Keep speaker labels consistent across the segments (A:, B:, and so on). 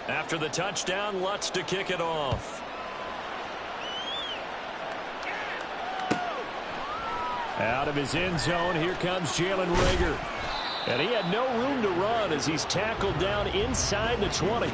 A: After the touchdown, Lutz to kick it off. Out of his end zone, here comes Jalen Reagor. And he had no room to run as he's tackled down inside the 20.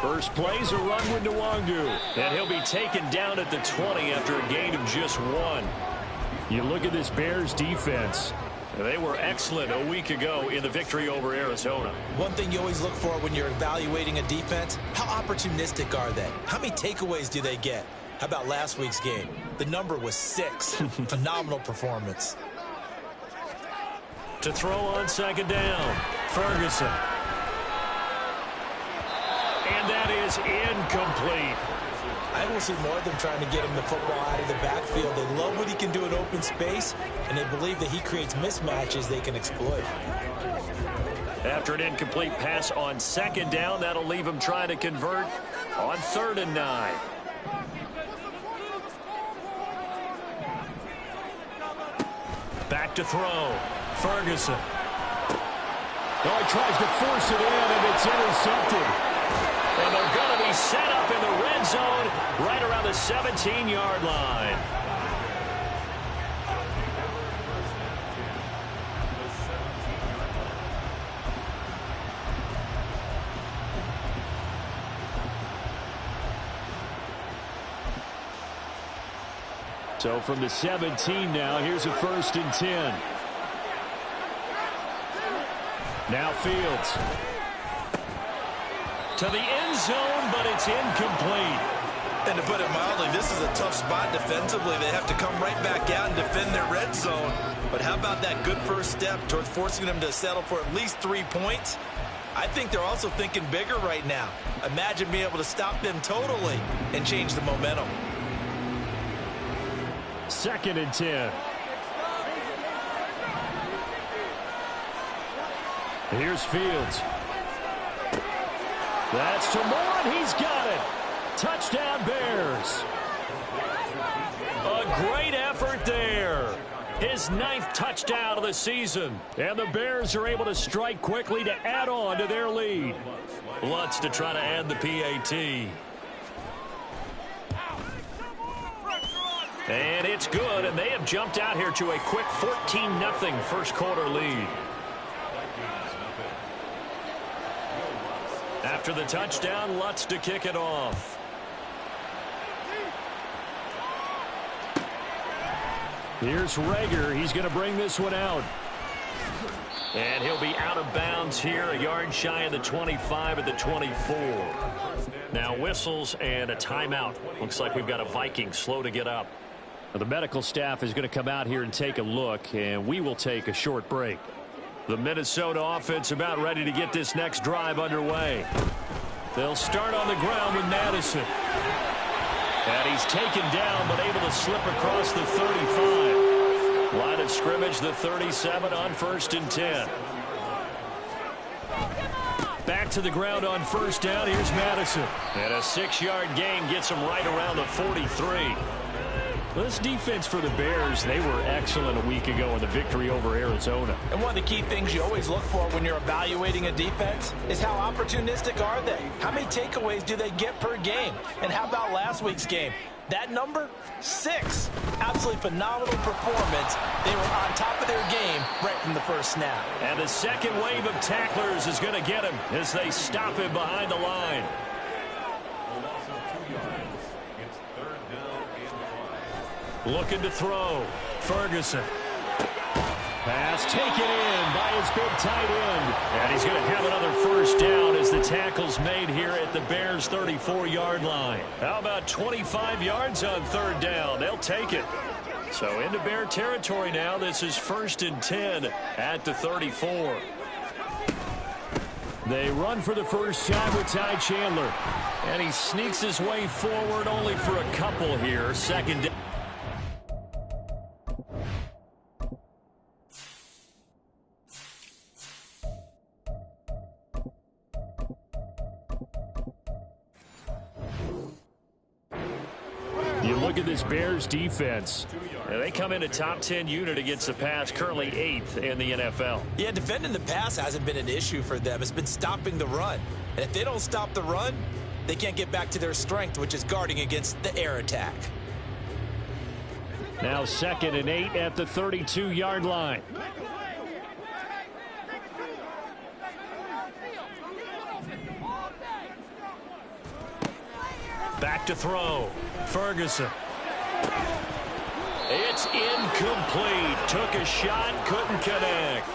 A: First play's a run with Nwangu, and he'll be taken down at the 20 after a gain of just 1. You look at this Bears defense. They were excellent a week ago in the victory over Arizona.
B: One thing you always look for when you're evaluating a defense, how opportunistic are they? How many takeaways do they get? How about last week's game? The number was 6. Phenomenal performance.
A: To throw on second down, Ferguson. And that is incomplete.
B: I will see more of them trying to get him the football out of the backfield. They love what he can do in open space, and they believe that he creates mismatches they can exploit.
A: After an incomplete pass on second down, that'll leave him trying to convert on 3rd and 9. Back to throw. Ferguson. Oh, he tries to force it in, and it's intercepted. And they're going to be set up in the red zone right around the 17-yard line. So from the 17 now, here's a 1st and 10. Now Fields. To the end zone, but it's incomplete.
C: And to put it mildly, this is a tough spot defensively. They have to come right back out and defend their red zone. But how about that good first step towards forcing them to settle for at least 3 points? I think they're also thinking bigger right now. Imagine being able to stop them totally and change the momentum.
A: 2nd and 10. Here's Fields. That's to Moore, and he's got it. Touchdown, Bears. A great effort there. His 9th touchdown of the season. And the Bears are able to strike quickly to add on to their lead. Lutz to try to add the PAT. And it's good, and they have jumped out here to a quick 14-0 first quarter lead. After the touchdown, Lutz to kick it off. Here's Reagor. He's going to bring this one out. And he'll be out of bounds here, a yard shy of the 25 at the 24. Now whistles and a timeout. Looks like we've got a Viking slow to get up. Now, the medical staff is going to come out here and take a look, and we will take a short break. The Minnesota offense about ready to get this next drive underway. They'll start on the ground with Madison. And he's taken down but able to slip across the 35. Line of scrimmage, the 37 on 1st and 10. Back to the ground on 1st down. Here's Madison. And a 6-yard gain gets him right around the 43. This defense for the Bears, they were excellent a week ago in the victory over Arizona.
B: And one of the key things you always look for when you're evaluating a defense is how opportunistic are they? How many takeaways do they get per game? And how about last week's game? That number, 6. Absolutely phenomenal performance. They were on top of their game right from the first snap.
A: And the second wave of tacklers is going to get him as they stop him behind the line. Looking to throw. Ferguson. Pass taken in by his big tight end. And he's going to have another first down as the tackle's made here at the Bears' 34-yard line. How about 25 yards on 3rd down? They'll take it. So into Bear territory now. This is 1st and 10 at the 34. They run for the first time with Ty Chandler. And he sneaks his way forward only for a couple here. Second down. You look at this Bears defense. They come in a top 10 unit against the pass, currently 8th in the NFL.
B: Yeah, defending the pass hasn't been an issue for them. It's been stopping the run. And if they don't stop the run, they can't get back to their strength, which is guarding against the air attack.
A: Now 2nd and 8 at the 32-yard line. Back to throw. Ferguson. It's incomplete. Took a shot, couldn't connect.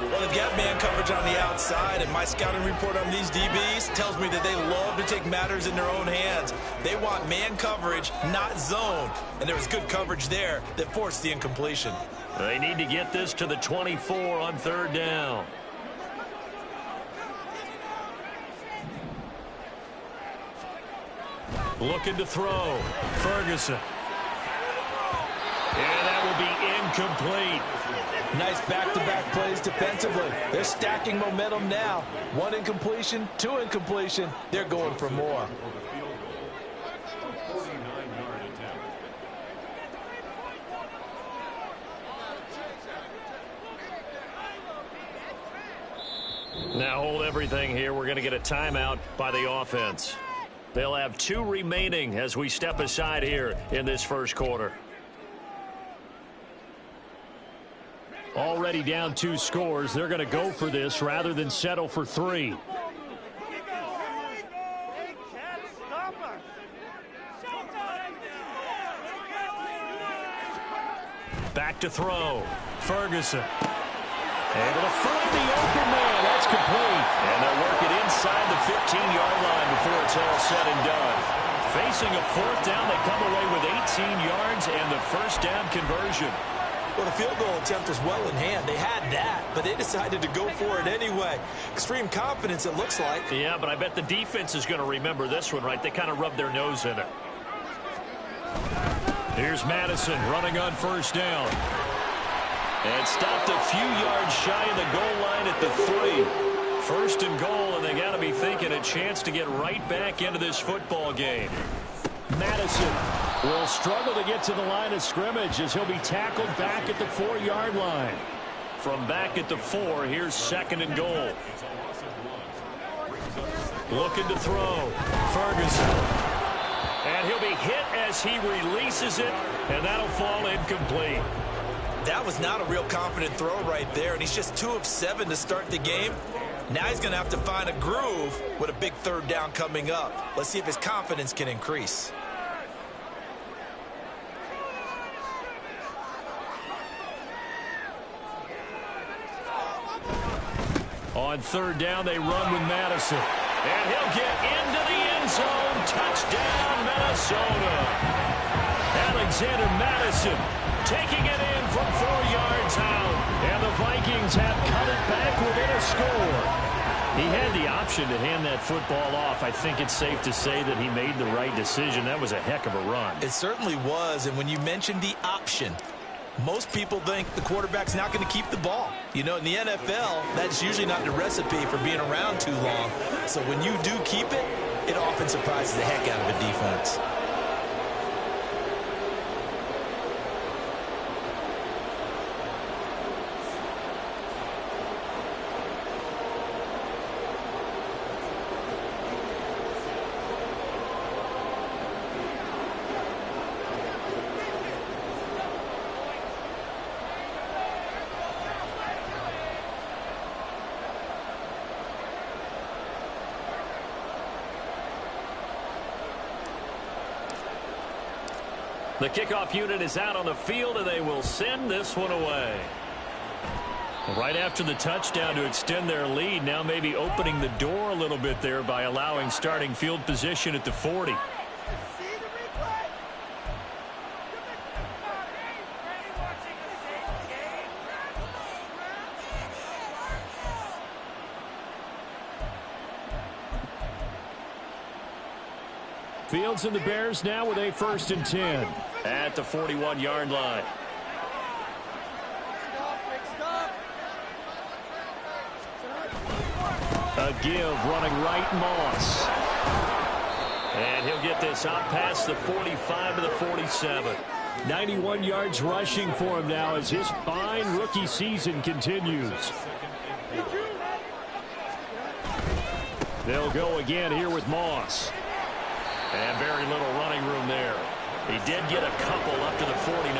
C: Well, they've got man coverage on the outside, and my scouting report on these DBs tells me that they love to take matters in their own hands. They want man coverage, not zone. And there was good coverage there that forced the incompletion.
A: They need to get this to the 24 on 3rd down. Looking to throw. Ferguson. And that will be incomplete.
B: Nice back-to-back plays defensively. They're stacking momentum now. 1 incompletion, 2 incompletion. They're going for more.
A: Now hold everything here. We're going to get a timeout by the offense. They'll have 2 remaining as we step aside here in this first quarter. Already down 2 scores. They're going to go for this rather than settle for 3. Back to throw. Ferguson. Able to find the open man. That's complete. And they'll work it inside the 15-yard line before it's all said and done. Facing a 4th down, they come away with 18 yards and the first down conversion.
B: Well, the field goal attempt was well in hand. They had that, but they decided to go for it anyway. Extreme confidence, it looks like.
A: Yeah, but I bet the defense is going to remember this one, right? They kind of rubbed their nose in it. Here's Madison running on 1st down. And stopped a few yards shy of the goal line at the 3. 1st and goal, and they got to be thinking a chance to get right back into this football game. Madison will struggle to get to the line of scrimmage as he'll be tackled back at the 4-yard line. From back at the 4, here's 2nd and goal. Looking to throw. Ferguson. And he'll be hit as he releases it, and that'll fall incomplete.
C: That was not a real confident throw right there, and he's just 2 of 7 to start the game. Now he's going to have to find a groove with a big 3rd down coming up. Let's see if his confidence can increase.
A: On 3rd down, they run with Madison. And he'll get into the end zone. Touchdown, Minnesota. Alexander Madison taking it in from 4 yards out. And the Vikings have cut it back within a score. He had the option to hand that football off. I think it's safe to say that he made the right decision. That was a heck of a run.
C: It certainly was, and when you mentioned the option, most people think the quarterback's not going to keep the ball. You know, in the NFL, that's usually not the recipe for being around too long. So when you do keep it, it often surprises the heck out of a defense.
A: The kickoff unit is out on the field, and they will send this one away. Right after the touchdown to extend their lead, now maybe opening the door a little bit there by allowing starting field position at the 40. Fields and the Bears now with a 1st and 10 at the 41-yard line. A give running right, Moss. And he'll get this out past the 45 to the 47. 91 yards rushing for him now as his fine rookie season continues. They'll go again here with Moss. And very little running room there. He did get a couple up to the 49.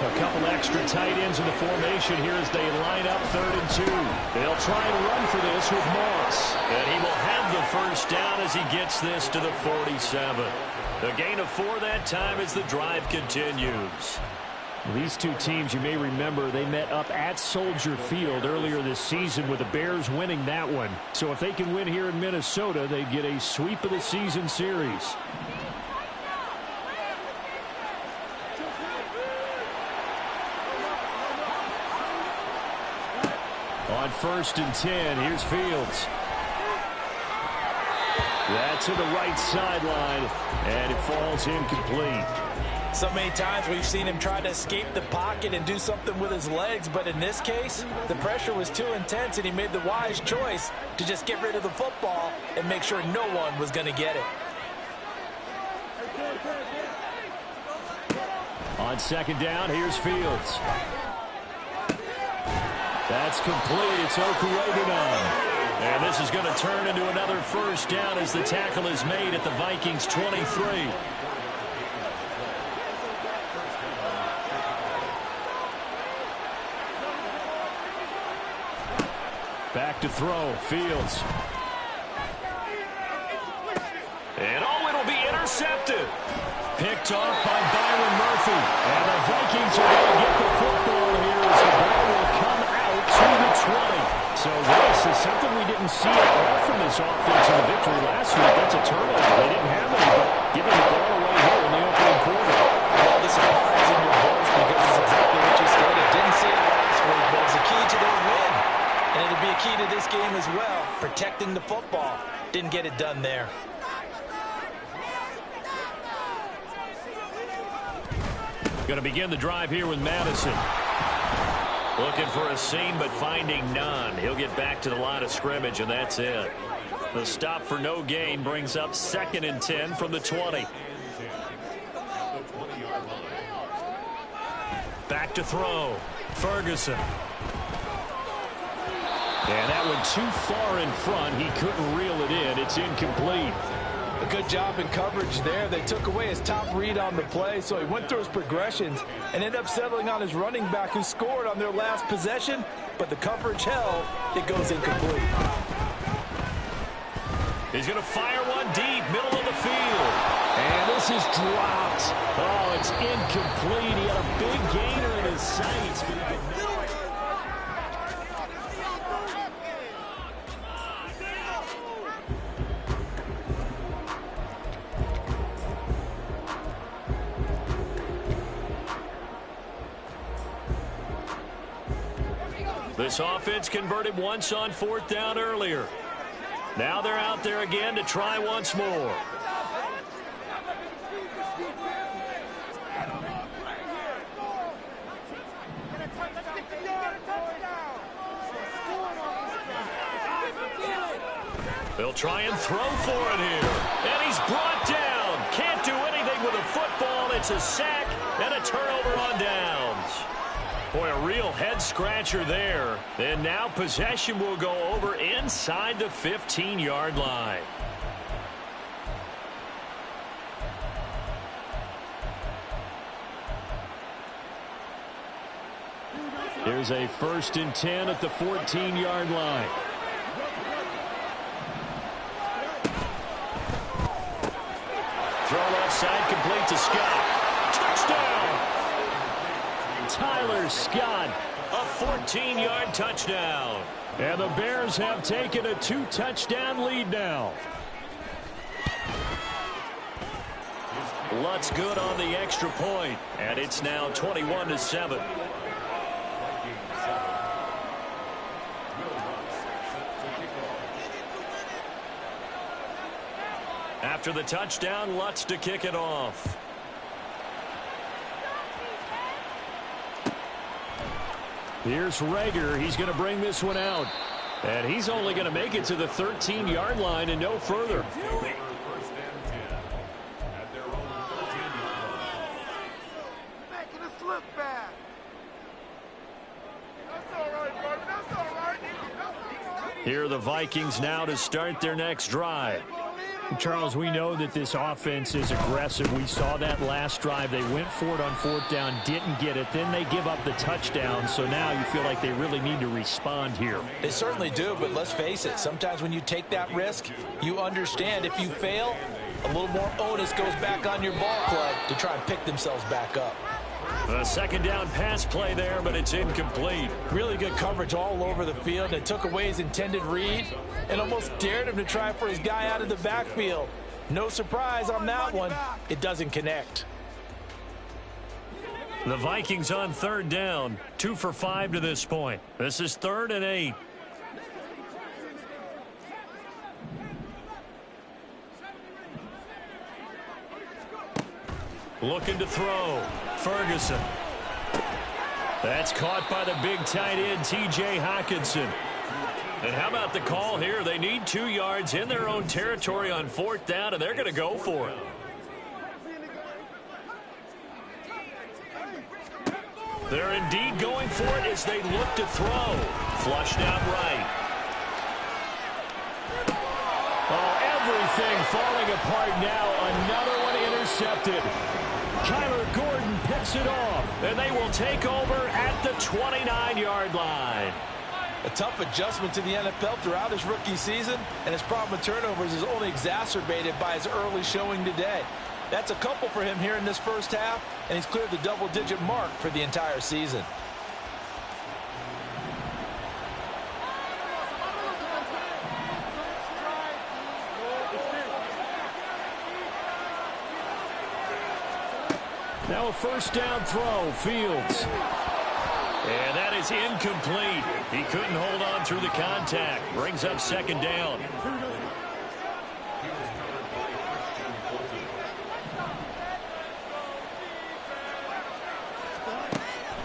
A: A couple extra tight ends in the formation here as they line up 3rd and 2. They'll try and run for this with Moss. And he will have the 1st down as he gets this to the 47. The gain of 4 that time as the drive continues. These two teams, you may remember, they met up at Soldier Field earlier this season with the Bears winning that one. So if they can win here in Minnesota, they get a sweep of the season series. On 1st and 10, here's Fields. That's to the right sideline, and it falls incomplete.
B: So many times we've seen him try to escape the pocket and do something with his legs, but in this case, the pressure was too intense, and he made the wise choice to just get rid of the football and make sure no one was going to get it.
A: On 2nd down, here's Fields. That's complete. It's Okurebunon. And this is going to turn into another 1st down as the tackle is made at the Vikings 23. Back to throw. Fields. And it'll be intercepted. Picked off by Byron Murphy. And the Vikings are going to get the football here as the ball will come out to the 20. So this is something we didn't see at all from this offense in the victory last week. That's a turnover. They didn't have any, but giving the ball away here in the opening quarter.
B: Well, the surprise in your voice because it's exactly what you stated. Didn't see it last week, but it's a key to their win. And it'll be a key to this game as well, protecting the football. Didn't get it done there.
A: Going to begin the drive here with Madison. Looking for a seam, but finding none. He'll get back to the line of scrimmage, and that's it. The stop for no gain brings up 2nd and 10 from the 20. Back to throw. Ferguson. And that one too far in front. He couldn't reel it in. It's incomplete.
B: A good job in coverage there. They took away his top read on the play, so he went through his progressions and ended up settling on his running back who scored on their last possession, but the coverage held. It goes incomplete.
A: He's going to fire one deep, middle of the field. And this is dropped. Oh, it's incomplete. He had a big gainer in his sights, but he could not. This offense converted once on 4th down earlier. Now they're out there again to try once more. They'll try and throw for it here. And he's brought down. Can't do anything with a football. It's a sack and a turnover on downs. Boy, a real head-scratcher there. And now possession will go over inside the 15-yard line. Here's a 1st and 10 at the 14-yard line. Throw left side, complete to Scott. Touchdown! Tyler Scott, a 14-yard touchdown. And the Bears have taken a 2-touchdown lead now. Lutz good on the extra point, and it's now 21-7. After the touchdown, Lutz to kick it off. Here's Rager. He's going to bring this one out. And he's only going to make it to the 13-yard line and no further. Here are the Vikings now to start their next drive.
D: Charles, we know that this offense is aggressive. We saw that last drive. They went for it on 4th down, didn't get it. Then they give up the touchdown. So now you feel like they really need to respond here.
B: They certainly do, but let's face it. Sometimes when you take that risk, you understand if you fail, a little more onus goes back on your ball club to try and pick themselves back up.
A: A second down pass play there, but it's incomplete.
B: Really good coverage all over the field. It took away his intended read and almost dared him to try for his guy out of the backfield. No surprise on that one. It doesn't connect.
A: The Vikings on 3rd down. 2 for 5 to this point. This is 3rd and 8. Looking to throw. Ferguson. That's caught by the big tight end, T.J. Hockenson. And how about the call here? They need 2 yards in their own territory on 4th down, and they're going to go for it. They're indeed going for it as they look to throw. Flushed out right. Oh, everything falling apart now. Another one intercepted. Kyler Gordon picks it off, and they will take over at the 29-yard line.
B: A tough adjustment to the NFL throughout his rookie season, and his problem with turnovers is only exacerbated by his early showing today. That's a couple for him here in this first half, and he's cleared the double-digit mark for the entire season.
A: Now a first down throw, Fields. And that is incomplete. He couldn't hold on through the contact. Brings up 2nd down.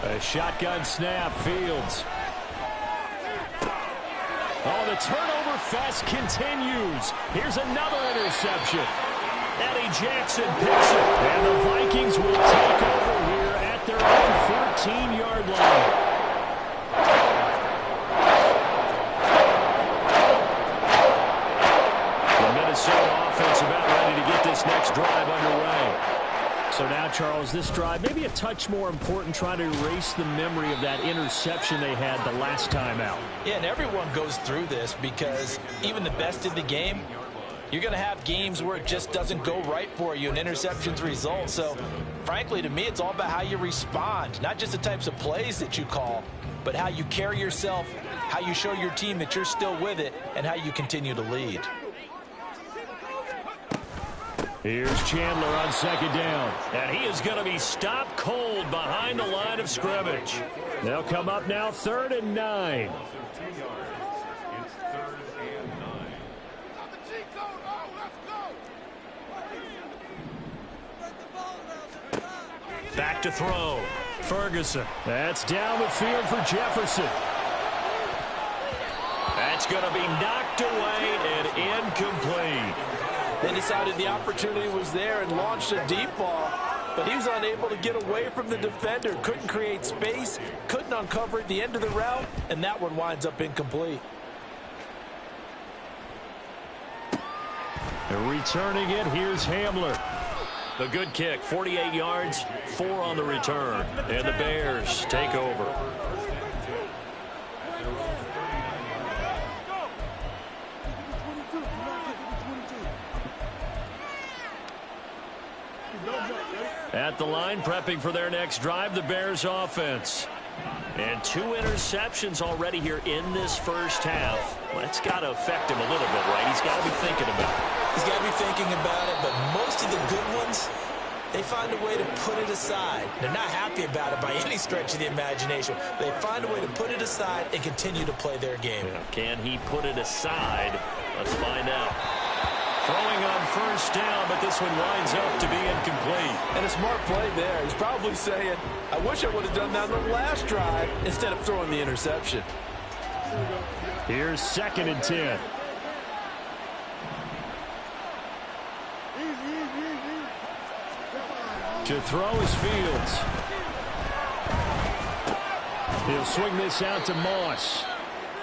A: A shotgun snap, Fields. Oh, the turnover fest continues. Here's another interception. Eddie Jackson picks it, and the Vikings will take over here at their own 14-yard line. The Minnesota offense about ready to get this next drive underway.
D: So now, Charles, this drive maybe a touch more important, trying to erase the memory of that interception they had the last time out.
B: Yeah, and everyone goes through this because even the best in the game, you're going to have games where it just doesn't go right for you and interceptions result. So, frankly, to me, it's all about how you respond, not just the types of plays that you call, but how you carry yourself, how you show your team that you're still with it, and how you continue to lead.
A: Here's Chandler on 2nd down. And he is going to be stopped cold behind the line of scrimmage. They'll come up now 3rd and 9. Back to throw. Ferguson. That's down the field for Jefferson. That's going to be knocked away and incomplete.
B: They decided the opportunity was there and launched a deep ball, but he was unable to get away from the defender. Couldn't create space, couldn't uncover at the end of the route, and that one winds up incomplete.
A: And returning it, here's Hamler. The good kick, 48 yards, 4 on the return. And the Bears take over. At the line, prepping for their next drive, the Bears offense. And 2 interceptions already here in this first half. Well, that's got to affect him a little bit, right? He's got to be thinking about it.
B: He's got to be thinking about it, but most of the good ones, they find a way to put it aside. They're not happy about it by any stretch of the imagination. They find a way to put it aside and continue to play their game.
A: Yeah. Can he put it aside? Let's find out. Throwing on first down, but this one winds up to be incomplete.
B: And a smart play there. He's probably saying, I wish I would have done that on the last drive instead of throwing the interception.
D: Here's 2nd and 10. To throw is Fields. He'll swing this out to Moss.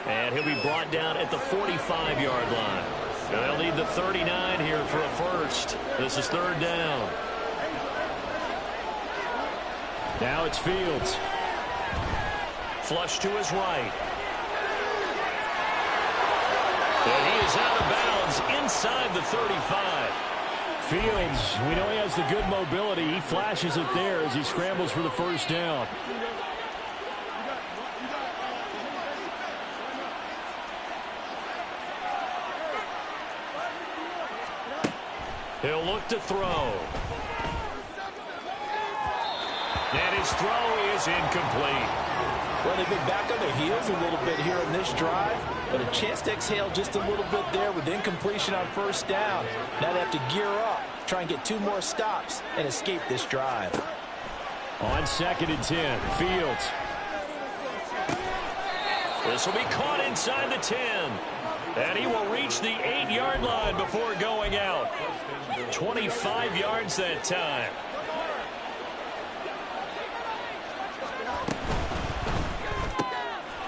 A: And he'll be brought down at the 45-yard line. They'll need the 39 here for a first. This is 3rd down.
D: Now it's Fields.
A: Flush to his right. And he is out of bounds inside the 35.
D: Fields, we know he has the good mobility. He flashes it there as he scrambles for the first down.
A: He'll look to throw. And his throw is incomplete.
B: Well, they've been back on their heels a little bit here in this drive, but a chance to exhale just a little bit there with incompletion on first down. Now they have to gear up, try and get 2 more stops and escape this drive.
D: On 2nd and 10, Fields.
A: This will be caught inside the 10. And he will reach the 8-yard line before going out. 25 yards that time.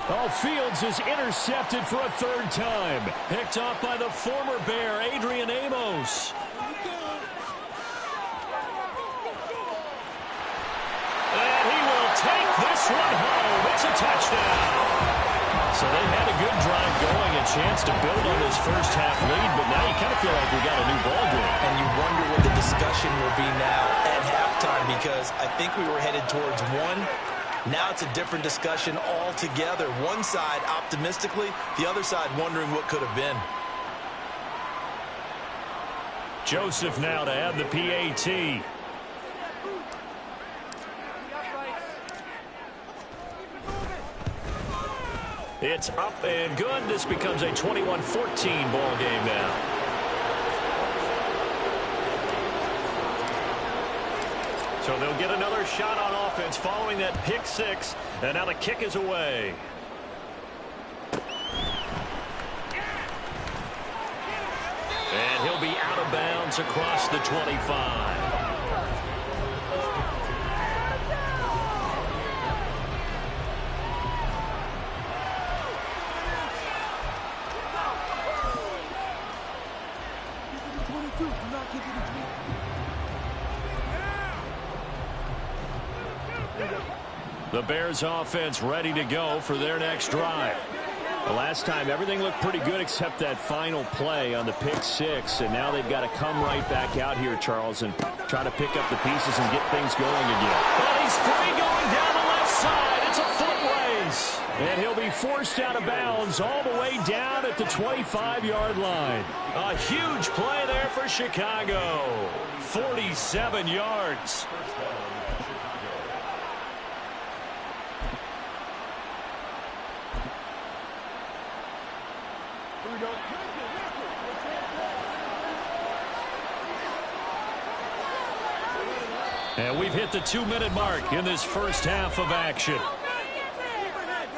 D: Oh, Fields is intercepted for a 3rd time.
A: Picked off by the former Bear, Adrian Amos. And he will take this one home. It's a touchdown. So they had a good drive going, a chance to build on this first half lead, but now you kind of feel like we got a new ball game.
B: And you wonder what the discussion will be now at halftime, because I think we were headed towards one. Now it's a different discussion altogether. One side optimistically, the other side wondering what could have been.
A: Joseph now to add the PAT. It's up and good. This becomes a 21-14 ball game now. So they'll get another shot on offense following that pick 6. And now the kick is away. And he'll be out of bounds across the 25. The Bears offense ready to go for their next drive. The last time everything looked pretty good except that final play on the pick 6, and now they've got to come right back out here, Charles, and try to pick up the pieces and get things going again. Well, he's free going down the left side. It's a foot race.
D: And he'll be forced out of bounds all the way down at the 25-yard line.
A: A huge play there for Chicago. 47 yards. And we've hit the 2-minute mark in this first half of action.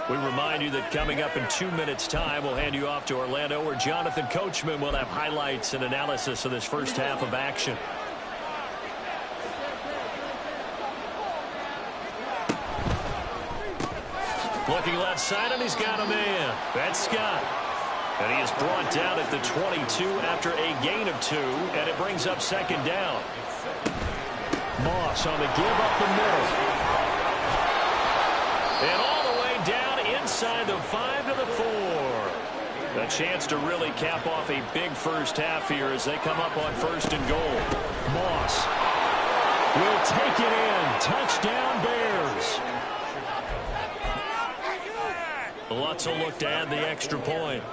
A: We remind you that coming up in 2 minutes' time, we'll hand you off to Orlando, where Jonathan Coachman will have highlights and analysis of this first half of action. Looking left side, and he's got a man. That's Scott. And he is brought down at the 22 after a gain of 2, and it brings up 2nd down.
D: Moss on the give up the middle.
A: And all the way down inside the 5 to the 4. A chance to really cap off a big first half here as they come up on 1st and goal.
D: Moss will take it in. Touchdown, Bears.
A: Lutz will look to add the extra point.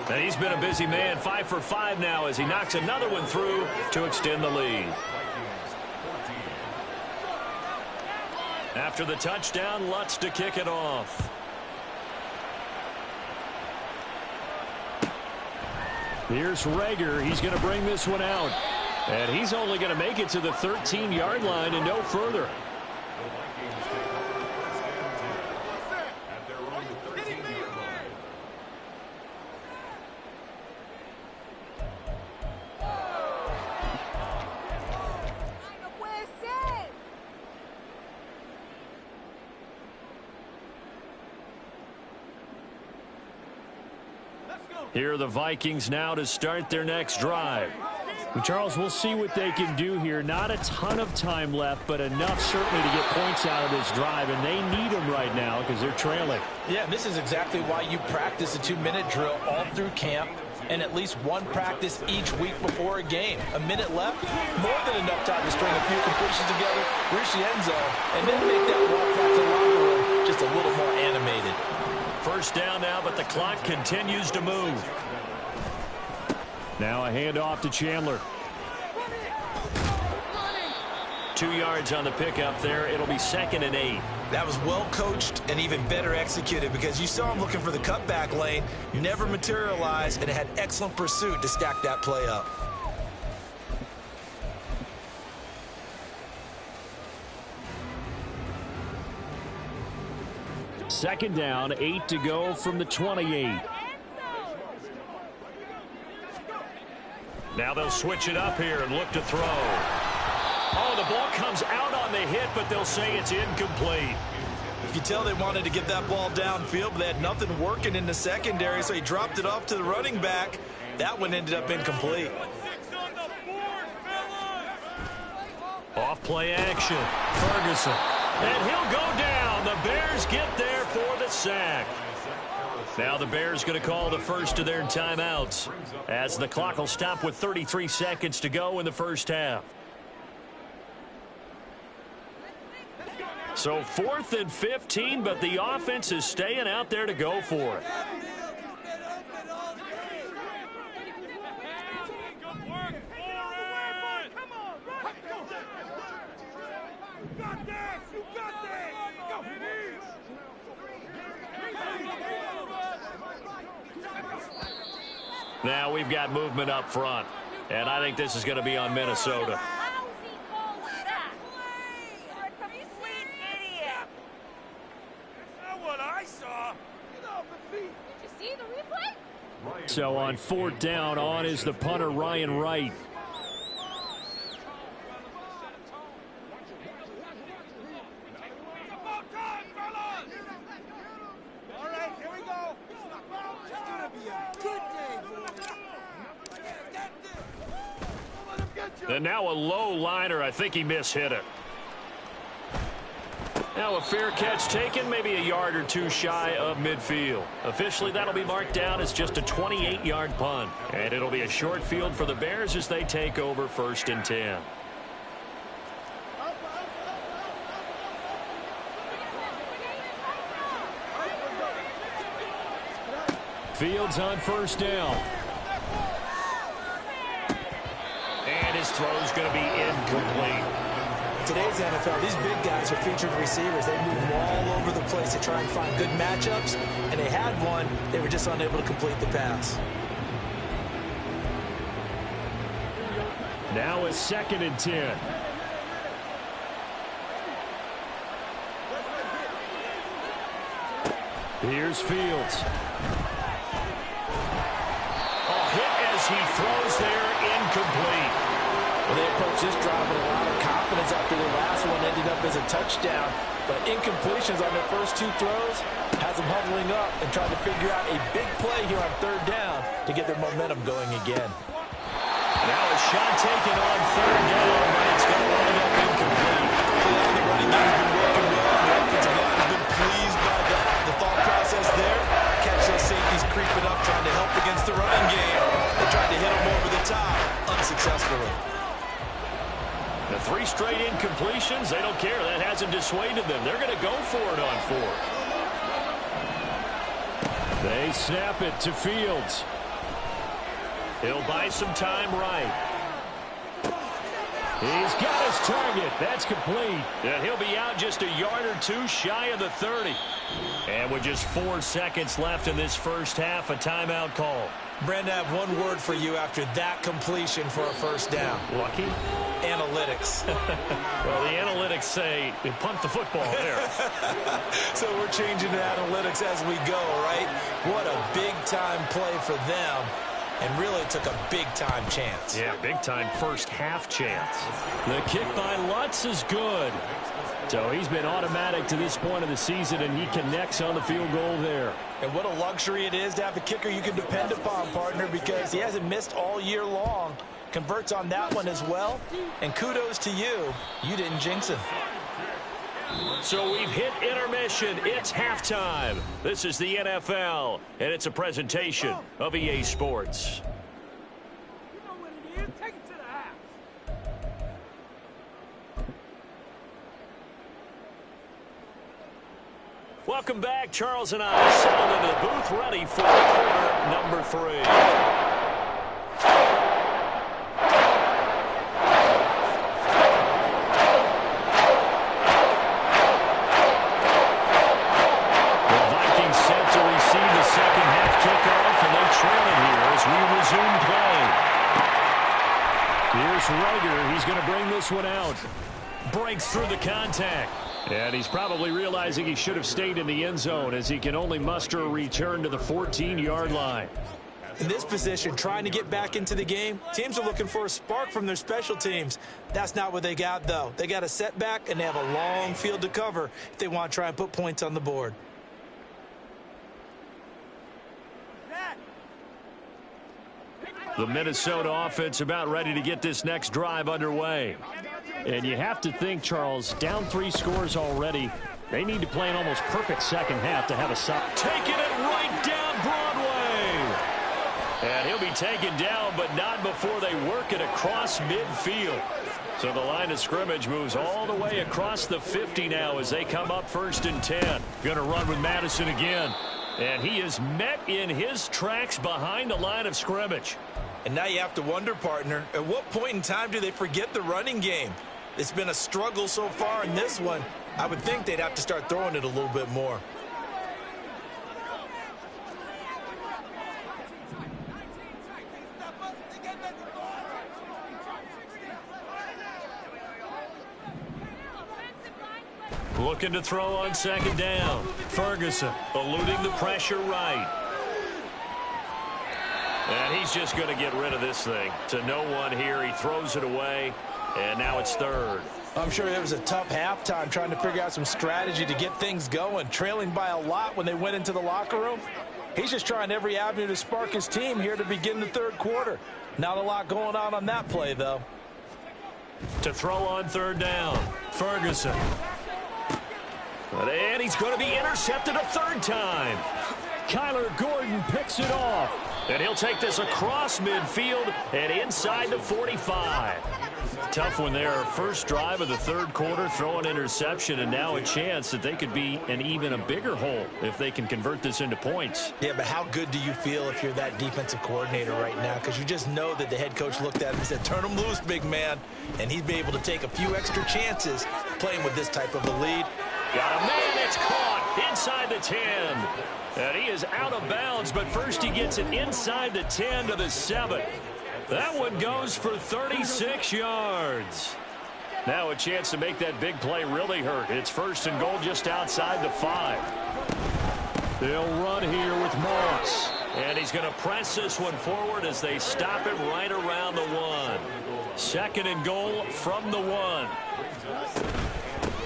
A: And he's been a busy man, 5 for 5 now as he knocks another one through to extend the lead. After the touchdown, Lutz to kick it off.
D: Here's Rager. He's going to bring this one out. And he's only going to make it to the 13-yard line and no further. Here are the Vikings now to start their next drive. Well, Charles, we'll see what they can do here. Not a ton of time left, but enough certainly to get points out of this drive, and they need them right now because they're trailing.
B: Yeah, this is exactly why you practice a 2-minute drill all through camp and at least one practice each week before a game. A minute left, more than enough time to string a few completions together, reach the end zone, and then make that walk back to the locker room just a little more animated.
A: First down now, but the clock continues to move.
D: Now a handoff to Chandler.
A: 2 yards on the pickup there. It'll be 2nd and 8.
C: That was well coached and even better executed because you saw him looking for the cutback lane, never materialized, and had excellent pursuit to stack that play up.
D: Second down, 8 to go from the 28.
A: Now they'll switch it up here and look to throw. Oh, the ball comes out on the hit, but they'll say it's incomplete.
C: You can tell they wanted to get that ball downfield, but they had nothing working in the secondary, so he dropped it off to the running back. That one ended up incomplete.
A: Off play action. Ferguson. And he'll go down. The Bears get there for the sack. Now the Bears going to call the first of their timeouts as the clock will stop with 33 seconds to go in the first half. So 4th and 15, but the offense is staying out there to go for it. Now we've got movement up front, and I think this is going to be on Minnesota.
D: So on 4th down, on is the punter, Ryan Wright.
A: And now a low liner. I think he mishit it. Now a fair catch taken, maybe a yard or two shy of midfield. Officially, that'll be marked down as just a 28-yard punt. And it'll be a short field for the Bears as they take over 1st and 10.
D: Fields on 1st down.
A: And his throw's going to be incomplete.
B: Today's NFL, these big guys are featured receivers. They move all over the place to try and find good matchups, and they had one. They were just unable to complete the pass.
D: Now a 2nd and 10. Here's Fields.
A: He throws there, incomplete.
B: Well, they approach this drive with a lot of confidence after the last one ended up as a touchdown. But incompletions on their first 2 throws has them huddling up and trying to figure out a big play here on 3rd down to get their momentum going again.
A: Now a shot taken on 3rd down, but it's going to wind up incomplete.
C: The running game's been working well. The offensive line has been pleased by that. The thought process there, catch those safeties creeping up, trying to help against the running game. They tried to hit him over the top, unsuccessfully.
A: The 3 straight incompletions, they don't care. That hasn't dissuaded them. They're going to go for it on 4th.
D: They snap it to Fields.
A: He'll buy some time right.
D: He's got his target. That's complete.
A: And he'll be out just a yard or 2 shy of the 30. And with just 4 seconds left in this first half, a timeout call.
B: Brandon, I have one word for you after that completion for a first down.
A: Lucky?
B: Analytics.
A: Well, the analytics say punt the football there.
B: So we're changing to analytics as we go, right? What a big-time play for them. And really took a big-time chance.
A: Yeah, big-time first half chance.
D: The kick by Lutz is good. So he's been automatic to this point of the season, and he connects on the field goal there.
B: And what a luxury it is to have a kicker you can depend upon, partner, because he hasn't missed all year long. Converts on that one as well. And kudos to you. You didn't jinx him.
A: So we've hit intermission. It's halftime. This is the NFL, and it's a presentation of EA Sports.
E: You know what it is. Take it to the house.
A: Welcome back. Charles and I settled into the booth ready for quarter number 3.
D: Here's Rager. He's going to bring this one out. Breaks through the contact. And he's probably realizing he should have stayed in the end zone as he can only muster a return to the 14-yard line.
B: In this position, trying to get back into the game, teams are looking for a spark from their special teams. That's not what they got, though. They got a setback, and they have a long field to cover if they want to try and put points on the board.
D: The Minnesota offense about ready to get this next drive underway. And you have to think, Charles, down 3 scores already. They need to play an almost perfect second half to have a shot.
A: Taking it right down Broadway. And he'll be taken down, but not before they work it across midfield. So the line of scrimmage moves all the way across the 50 now as they come up 1st and 10.
D: Going to run with Madison again.
A: And he is met in his tracks behind the line of scrimmage.
B: And now you have to wonder, partner, at what point in time do they forget the running game? It's been a struggle so far in this one. I would think they'd have to start throwing it a little bit more.
A: Looking to throw on 2nd down. Ferguson eluding the pressure right. And he's just going to get rid of this thing to no one here. He throws it away, and now it's 3rd.
B: I'm sure it was a tough halftime trying to figure out some strategy to get things going, trailing by a lot when they went into the locker room. He's just trying every avenue to spark his team here to begin the 3rd quarter. Not a lot going on that play, though.
A: To throw on 3rd down, Ferguson. And he's going to be intercepted a 3rd time.
D: Kyler Gordon picks it off.
A: And he'll take this across midfield and inside the 45.
D: Tough one there. First drive of the 3rd quarter, throw an interception, and now a chance that they could be in even a bigger hole if they can convert this into points.
B: Yeah, but how good do you feel if you're that defensive coordinator right now? Because you just know that the head coach looked at him and said, turn him loose, big man. And he'd be able to take a few extra chances playing with this type of a lead.
A: Got a man that's caught inside the 10. And he is out of bounds, but first he gets it inside the 10 to the 7. That one goes for 36 yards.
D: Now a chance to make that big play really hurt. It's 1st and goal just outside the 5. They'll run here with Moss.
A: And he's going to press this one forward as they stop him right around the 1. 2nd and goal from the 1.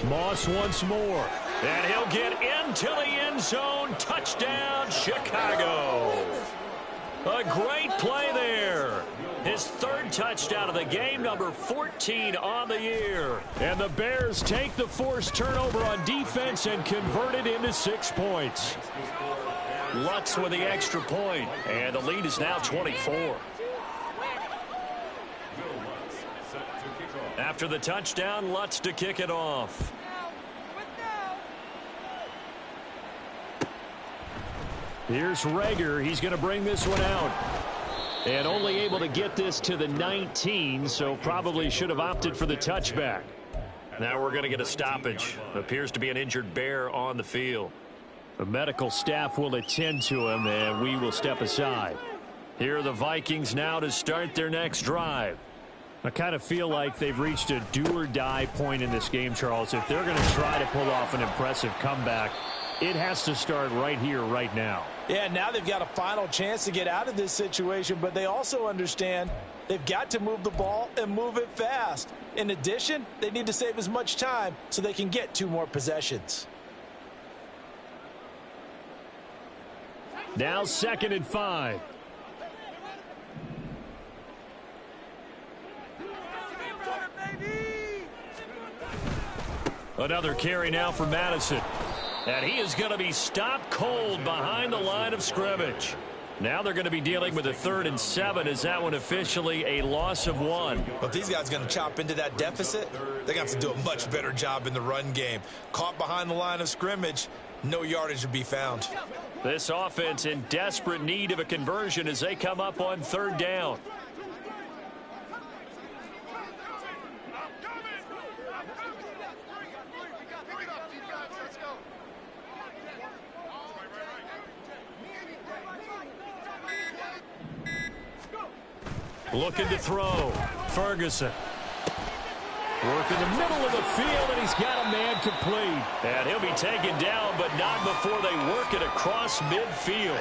D: Moss once more.
A: And he'll get into the end zone. Touchdown, Chicago. A great play there. His 3rd touchdown of the game, number 14 on the year.
D: And the Bears take the forced turnover on defense and convert it into 6 points.
A: Lutz with the extra point, and the lead is now 24. After the touchdown, Lutz to kick it off.
D: Here's Rager. He's going to bring this one out. And only able to get this to the 19, so probably should have opted for the touchback.
A: Now we're going to get a stoppage. Appears to be an injured Bear on the field.
D: The medical staff will attend to him, and we will step aside.
A: Here are the Vikings now to start their next drive.
D: I kind of feel like they've reached a do-or-die point in this game, Charles. If they're going to try to pull off an impressive comeback, it has to start right here, right now.
B: Yeah, now they've got a final chance to get out of this situation, but they also understand they've got to move the ball and move it fast. In addition, they need to save as much time so they can get 2 more possessions.
D: Now 2nd and 5.
A: Another carry now for Madison. And he is going to be stopped cold behind the line of scrimmage. Now they're going to be dealing with a 3rd and 7. Is that one officially a loss of 1?
C: But if these guys are going to chop into that deficit, they're going to have to do a much better job in the run game. Caught behind the line of scrimmage, no yardage to be found.
A: This offense in desperate need of a conversion as they come up on 3rd down. Looking to throw. Ferguson. Work in the middle of the field, and he's got a man complete. And he'll be taken down, but not before they work it across midfield.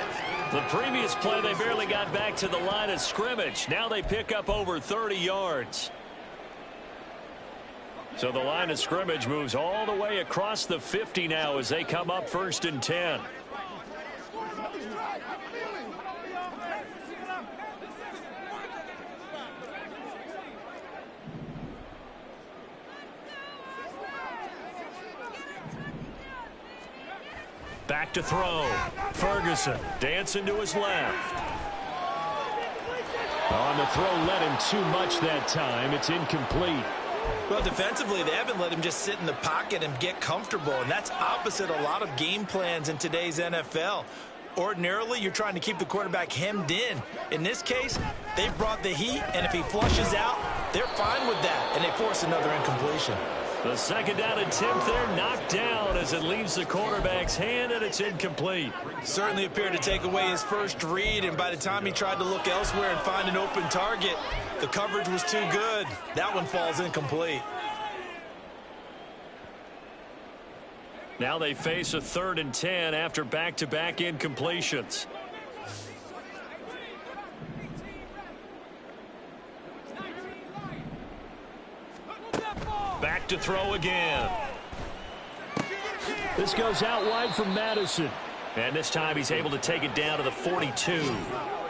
A: The previous play, they barely got back to the line of scrimmage. Now they pick up over 30 yards. So the line of scrimmage moves all the way across the 50 now as they come up 1st and 10. Back to throw. Ferguson dancing to his left. On the throw, led him too much that time. It's incomplete.
C: Well, defensively, they haven't let him just sit in the pocket and get comfortable, and that's opposite a lot of game plans in today's NFL. Ordinarily, you're trying to keep the quarterback hemmed in. In this case, they've brought the heat, and if he flushes out, they're fine with that, and they force another incompletion.
A: The 2nd down attempt there knocked down as it leaves the quarterback's hand, and it's incomplete.
C: Certainly appeared to take away his first read, and by the time he tried to look elsewhere and find an open target, the coverage was too good. That one falls incomplete.
A: Now they face a 3rd and 10 after back-to-back incompletions. Back to throw again.
D: This goes out wide from Madison.
A: And this time he's able to take it down to the 42.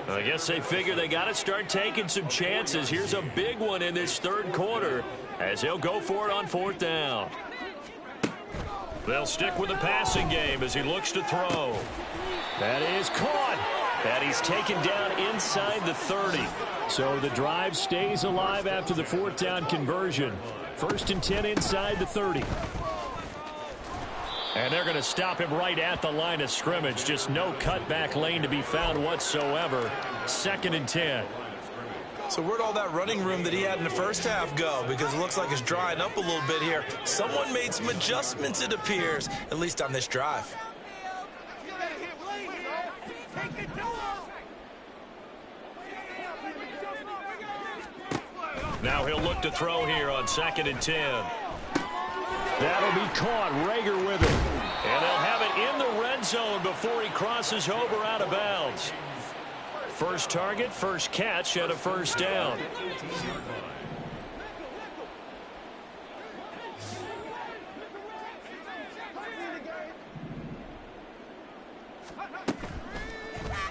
A: I guess they figure they got to start taking some chances. Here's a big one in this 3rd quarter as he'll go for it on 4th down. They'll stick with the passing game as he looks to throw.
D: That is caught.
A: And he's taken down inside the 30.
D: So the drive stays alive after the 4th down conversion. 1st and 10 inside the 30.
A: And they're going to stop him right at the line of scrimmage. Just no cutback lane to be found whatsoever. 2nd and 10.
C: So where'd all that running room that he had in the first half go? Because it looks like it's drying up a little bit here. Someone made some adjustments, it appears, at least on this drive.
A: Now he'll look to throw here on 2nd and 10.
D: That'll be caught. Rager with it.
A: And they'll have it in the red zone before he crosses over out of bounds. First target, first catch, and a 1st down.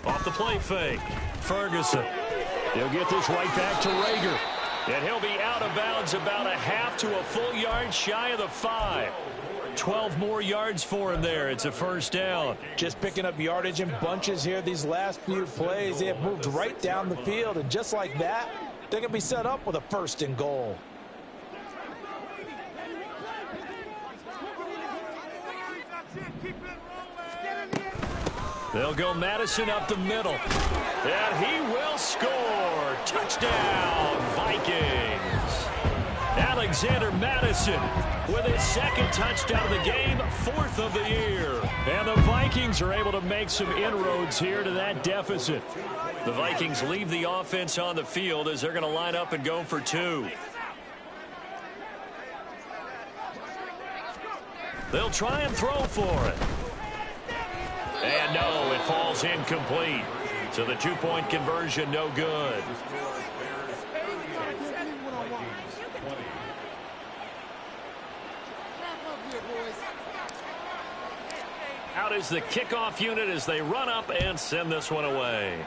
A: Off the play fake. Ferguson.
D: He'll get this right back to Rager.
A: And he'll be out of bounds about a half to a full yard shy of the 5. 12 more yards for him there. It's a 1st down.
B: Just picking up yardage in bunches here these last few plays. They have moved right down the field, and just like that, they're going to be set up with a 1st and goal.
A: They'll go Madison up the middle. And he will score. Touchdown, Vikings. Alexander Madison with his second touchdown of the game, 4th of the year. And the Vikings are able to make some inroads here to that deficit. The Vikings leave the offense on the field as they're going to line up and go for 2. They'll try and throw for it. And no, it falls incomplete. So the 2-point conversion, no good. Out is the kickoff unit as they run up and send this one away.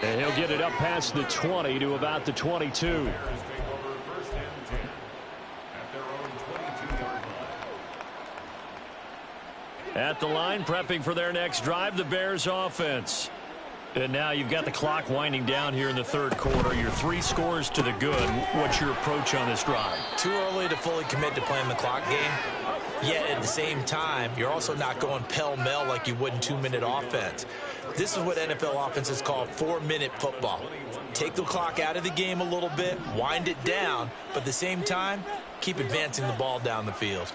A: And he'll get it up past the 20 to about the 22. At the line, prepping for their next drive, the Bears offense. And now you've got the clock winding down here in the third quarter. Your 3 scores to the good. What's your approach on this drive?
B: Too early to fully commit to playing the clock game. Yet at the same time, you're also not going pell-mell like you would in 2-minute offense. This is what NFL offenses call 4-minute football. Take the clock out of the game a little bit, wind it down, but at the same time, keep advancing the ball down the field.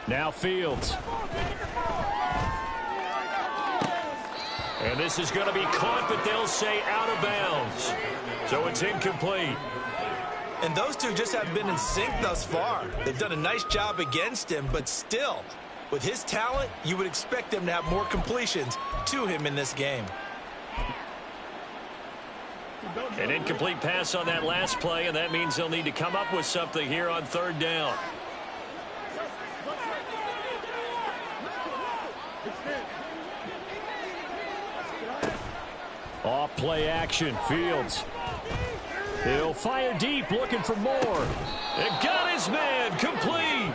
A: Now Fields. And this is going to be caught, but they'll say out of bounds. So it's incomplete.
B: And those two just haven't been in sync thus far. They've done a nice job against him, but still, with his talent, you would expect them to have more completions to him in this game.
A: An incomplete pass on that last play, and that means they'll need to come up with something here on 3rd down. Off play action, Fields. He'll fire deep, looking for more. And got his man, complete.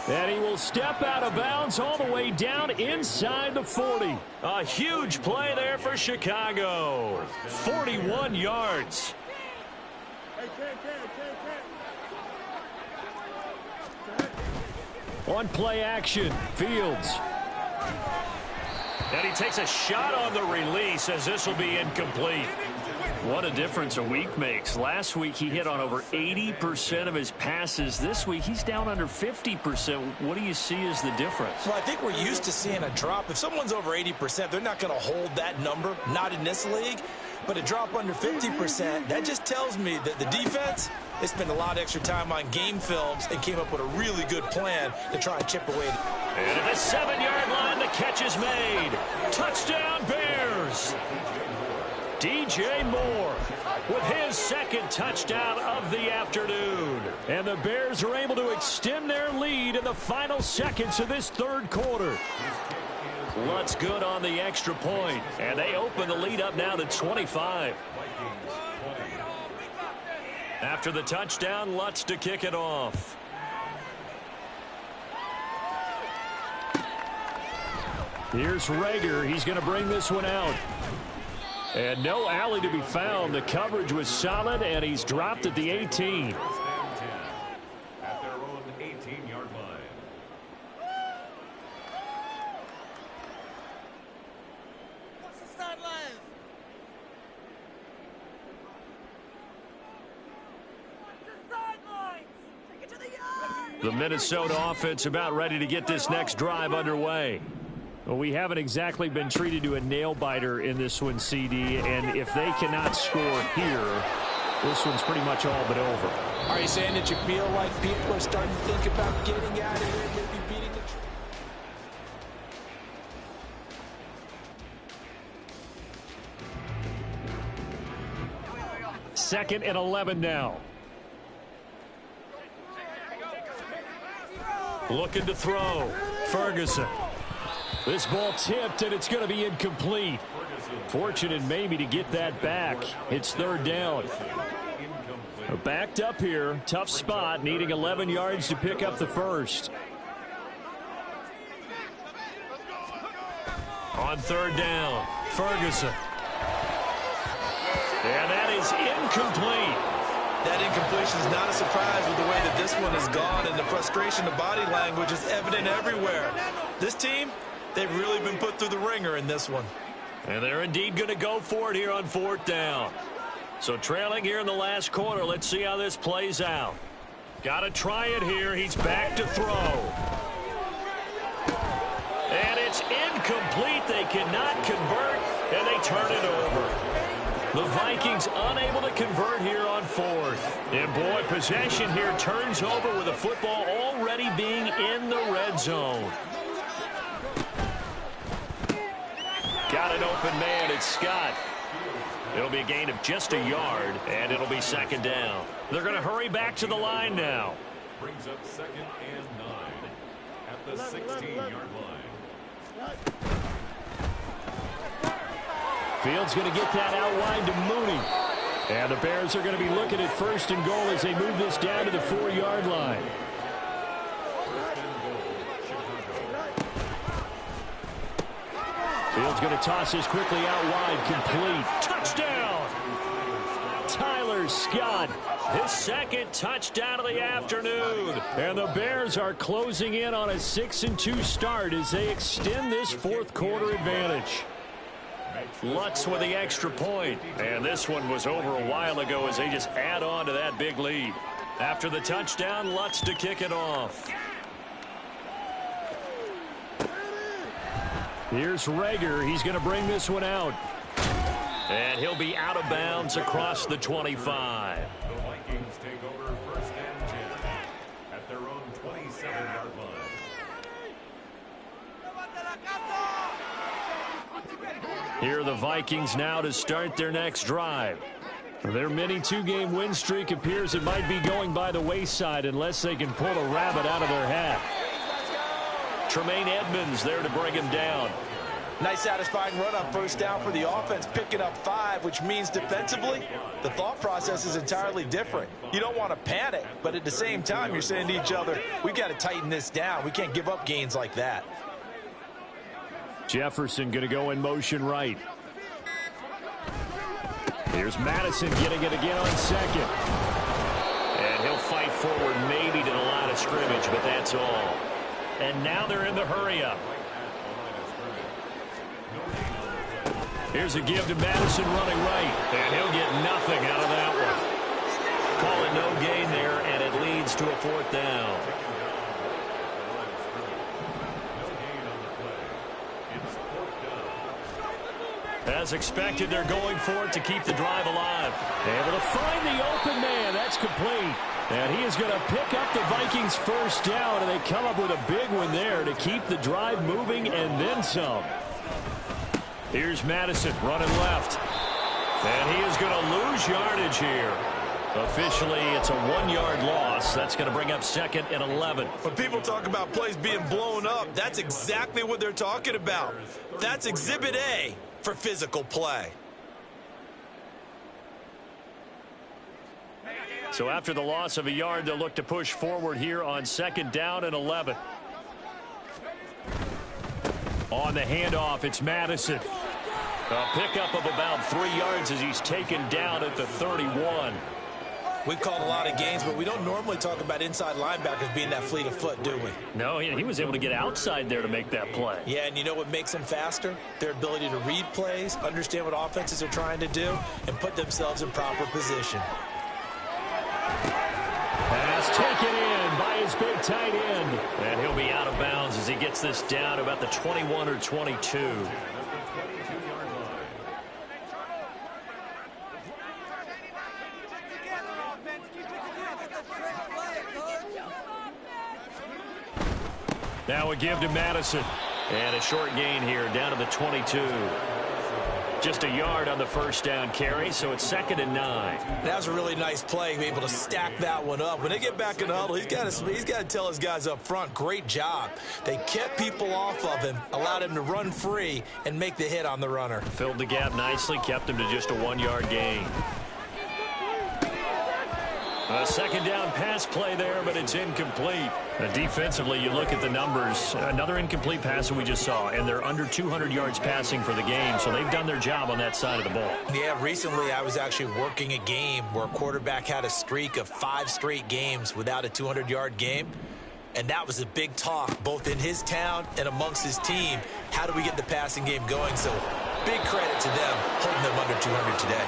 A: And he will step out of bounds all the way down inside the 40. A huge play there for Chicago. 41 yards. On play action, Fields. And he takes a shot on the release as this will be incomplete. What a difference a week makes. Last week he hit on over 80% of his passes. This week he's down under 50%. What do you see as the difference?
B: Well, I think we're used to seeing a drop. If someone's over 80%, they're not going to hold that number, not in this league. But a drop under 50%, that just tells me that the defense, they spent a lot of extra time on game films and came up with a really good plan to try and chip away.
A: And at the 7-yard line, the catch is made. Touchdown, Bears. DJ Moore with his second touchdown of the afternoon. And the Bears are able to extend their lead in the final seconds of this third quarter. Lutz good on the extra point, and they open the lead up now to 25. After the touchdown, Lutz to kick it off. Here's Rager. He's going to bring this one out. And no alley to be found. The coverage was solid, and he's dropped at the 18.
F: At their own 18-yard line.
E: What's the sideline? What's the sidelines? Take it to the yard.
A: The Minnesota offense about ready to get this next drive underway. Well, we haven't exactly been treated to a nail-biter in this one, CD, and if they cannot score here, this one's pretty much all but over.
B: Are you saying that you feel like people are starting to think about getting out of here and maybe beating the...
A: Second and 11 now. Looking to throw. Ferguson. This ball tipped, and it's going to be incomplete. Fortunate maybe to get that back. It's 3rd down. Backed up here. Tough spot, needing 11 yards to pick up the first. On 3rd down, Ferguson. And that is incomplete.
C: That incompletion is not a surprise with the way that this one has gone, and the frustration, the body language is evident everywhere. This team, They've really been put through the ringer in this one.
A: And they're indeed going to go for it here on 4th down. So trailing here in the last quarter. Let's see how this plays out. Got to try it here. He's back to throw. And it's incomplete. They cannot convert, and they turn it over. The Vikings unable to convert here on 4th. And boy, possession here turns over with the football already being in the red zone. Got an open man. It's Scott. It'll be a gain of just a yard, and it'll be 2nd down. They're going to hurry back to the line now.
F: Brings up 2nd and 9 at the 16-yard line.
D: Fields going to get that out wide to Mooney. And the Bears are going to be looking at 1st and goal as they move this down to the 4-yard line. Fields going to toss this quickly out wide. Complete. Touchdown! Tyler Scott. His 2nd touchdown of the afternoon. And the Bears are closing in on a 6-2 start as they extend this 4th quarter advantage.
A: Lutz with the extra point. And this one was over a while ago as they just add on to that big lead. After the touchdown, Lutz to kick it off.
D: Here's Rager. He's going to bring this one out.
A: And he'll be out of bounds across the 25.
F: The Vikings take over 1st and 10 at their own 27-yard line.
D: Here are the Vikings now to start their next drive. Their mini 2-game win streak appears it might be going by the wayside unless they can pull a rabbit out of their hat.
A: Tremaine Edmonds there to bring him down.
B: Nice satisfying run on 1st down for the offense, picking up 5, which means defensively, the thought process is entirely different. You don't want to panic, but at the same time, you're saying to each other, we've got to tighten this down. We can't give up gains like that.
D: Jefferson going to go in motion right. Here's Madison getting it again on 2nd.
A: And he'll fight forward maybe to the line of scrimmage, but that's all. And now they're in the hurry-up.
D: Here's a give to Madison running right.
A: And he'll get nothing out of that one. Call it no gain there, and it leads to a 4th down. As expected, they're going for it to keep the drive alive.
D: Able to find the open man. That's complete. And he is going to pick up the Vikings 1st down, and they come up with a big one there to keep the drive moving and then some. Here's Madison running left.
A: And he is going to lose yardage here. Officially, it's a 1-yard loss. That's going to bring up 2nd and 11.
C: When people talk about plays being blown up, that's exactly what they're talking about. That's Exhibit A for physical play.
A: So after the loss of a yard, they'll look to push forward here on 2nd down and 11.
D: On the handoff, it's Madison.
A: A pickup of about 3 yards as he's taken down at the 31.
B: We've called a lot of games, but we don't normally talk about inside linebackers being that fleet of foot, do we?
A: No, he was able to get outside there to make that play.
B: Yeah, and you know what makes them faster? Their ability to read plays, understand what offenses are trying to do, and put themselves in proper position.
D: Pass taken in by his big tight end.
A: And he'll be out of bounds as he gets this down to about the 21 or 22.
D: Now a give to Madison.
A: And a short gain here down to the 22. Just a yard on the 1st down carry, so it's 2nd and 9.
B: That was a really nice play, able to stack that one up. When they get back in the huddle, he's got to tell his guys up front, great job. They kept people off of him, allowed him to run free, and make the hit on the runner.
A: Filled the gap nicely, kept him to just a 1-yard gain. A 2nd down pass play there, but it's incomplete.
D: Defensively, you look at the numbers. Another incomplete pass that we just saw, and they're under 200 yards passing for the game, so they've done their job on that side of the ball.
B: Yeah, recently I was actually working a game where a quarterback had a streak of 5 straight games without a 200-yard game.
C: And that was a big talk, both in his town and amongst his team. How do we get the passing game going? So big credit to them holding them under 200 today.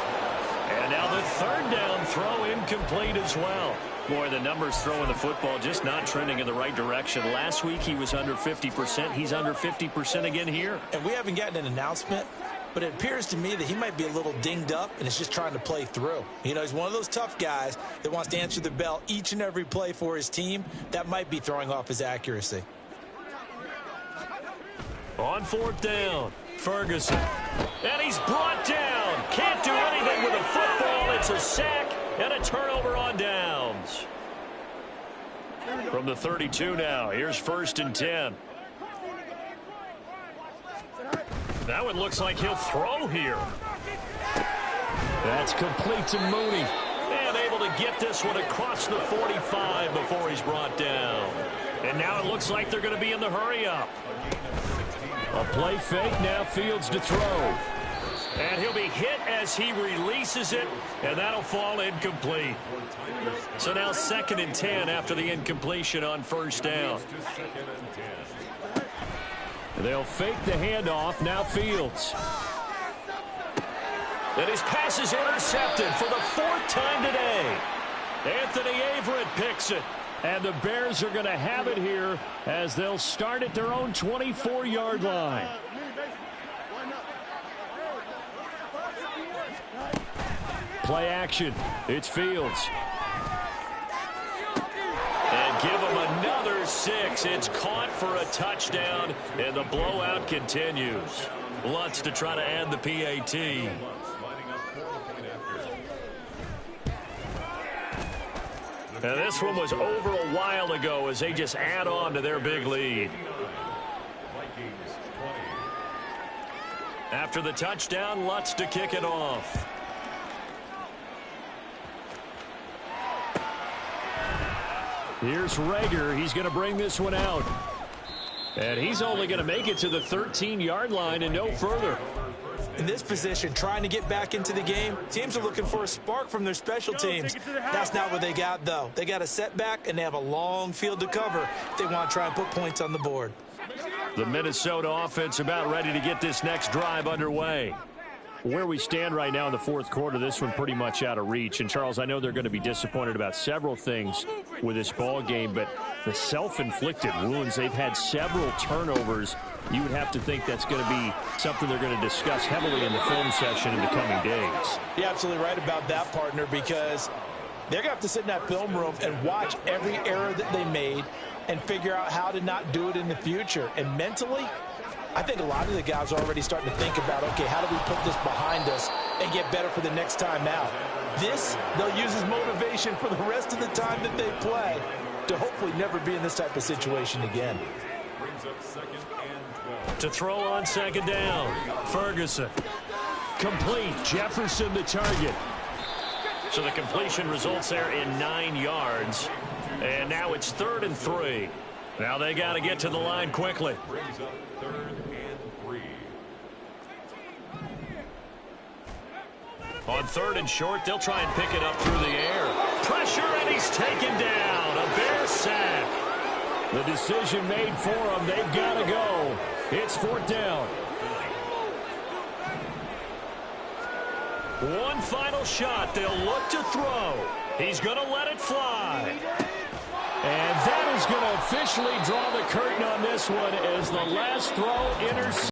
A: And now the third down throw incomplete as well. Boy, the numbers throwing the football just not trending in the right direction. Last week he was under 50%. He's under 50% again here.
B: And we haven't gotten an announcement, but it appears to me that he might be a little dinged up and is just trying to play through. You know, he's one of those tough guys that wants to answer the bell each and every play for his team. That might be throwing off his accuracy.
A: On fourth down, Ferguson. And he's brought down. Can't do anything with a football. It's a sack and a turnover on downs. From the 32 now, here's 1st and 10. That one looks like he'll throw here. That's complete to Mooney. And able to get this one across the 45 before he's brought down. And now it looks like they're going to be in the hurry-up. A play fake, now Fields to throw. And he'll be hit as he releases it, and that'll fall incomplete. So now 2nd and 10 after the incompletion on 1st down. They'll fake the handoff, now Fields. And his pass is intercepted for the 4th time today. Anthony Averett picks it. And the Bears are going to have it here as they'll start at their own 24-yard line. Play action. It's Fields. And give him another 6. It's caught for a touchdown, and the blowout continues. Lutz to try to add the PAT. And this one was over a while ago as they just add on to their big lead. After the touchdown, Lutz to kick it off. Here's Rager. He's going to bring this one out. And he's only going to make it to the 13-yard line and no further.
B: In this position, trying to get back into the game, teams are looking for a spark from their special teams. That's not what they got, though. They got a setback, and they have a long field to cover if they want to try and put points on the board.
A: The Minnesota offense about ready to get this next drive underway. Where we stand right now in the 4th quarter, this one pretty much out of reach. And, Charles, I know they're going to be disappointed about several things with this ball game, but the self-inflicted wounds, they've had several turnovers. You would have to think that's going to be something they're going to discuss heavily in the film session in the coming days.
B: You're absolutely right about that, partner, because they're going to have to sit in that film room and watch every error that they made and figure out how to not do it in the future. And mentally, I think a lot of the guys are already starting to think about, okay, how do we put this behind us and get better for the next time out? This, they'll use as motivation for the rest of the time that they play to hopefully never be in this type of situation again.
A: To throw on 2nd down, Ferguson. Complete, Jefferson the target. So the completion results there in 9 yards. And now it's 3rd and 3. Now they got to get to the line quickly.
F: Brings up 3rd and 3.
A: On 3rd and short, they'll try and pick it up through the air. Pressure, and he's taken down. A Bear sack. The decision made for them. They've got to go. It's 4th down. One final shot. They'll look to throw. He's going to let it fly. And that is going to officially draw the curtain on this one as the last throw intercepted.